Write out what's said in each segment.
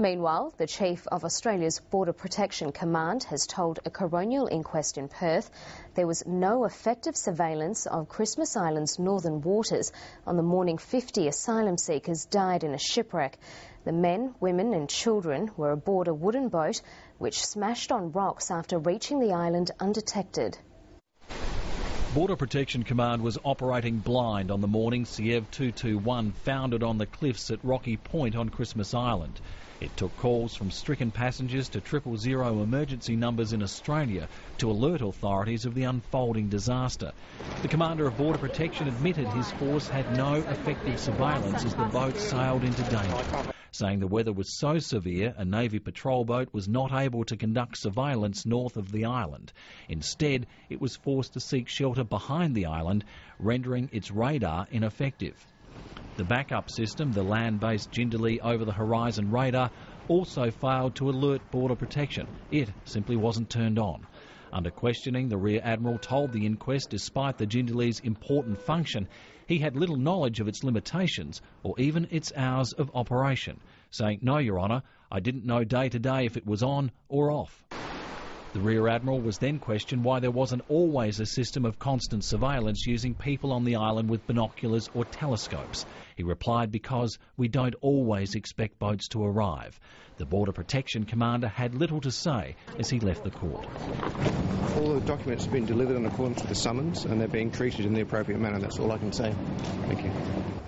Meanwhile, the Chief of Australia's Border Protection Command has told a coronial inquest in Perth there was no effective surveillance of Christmas Island's northern waters on the morning 50 asylum seekers died in a shipwreck. The men, women and children were aboard a wooden boat which smashed on rocks after reaching the island undetected. Border Protection Command was operating blind on the morning Siev 221 foundered on the cliffs at Rocky Point on Christmas Island. It took calls from stricken passengers to 000 emergency numbers in Australia to alert authorities of the unfolding disaster. The Commander of Border Protection admitted his force had no effective surveillance as the boat sailed into danger, saying the weather was so severe a Navy patrol boat was not able to conduct surveillance north of the island. Instead, it was forced to seek shelter behind the island, rendering its radar ineffective. The backup system, the land-based Jindalee over-the-horizon radar, also failed to alert Border Protection. It simply wasn't turned on. Under questioning, the Rear Admiral told the inquest despite the Jindalee's important function, he had little knowledge of its limitations or even its hours of operation, saying, "No, Your Honour, I didn't know day to day if it was on or off." The Rear Admiral was then questioned why there wasn't always a system of constant surveillance using people on the island with binoculars or telescopes. He replied, "Because we don't always expect boats to arrive." The Border Protection Commander had little to say as he left the court. All the documents have been delivered in accordance with the summons and they're being treated in the appropriate manner. That's all I can say. Thank you.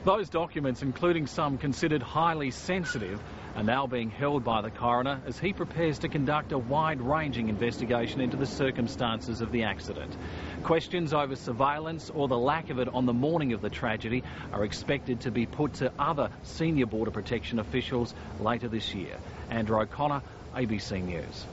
Those documents, including some considered highly sensitive, are now being held by the coroner as he prepares to conduct a wide-ranging investigation into the circumstances of the accident. Questions over surveillance or the lack of it on the morning of the tragedy are expected to be put to other senior Border Protection officials later this year. Andrew O'Connor, ABC News.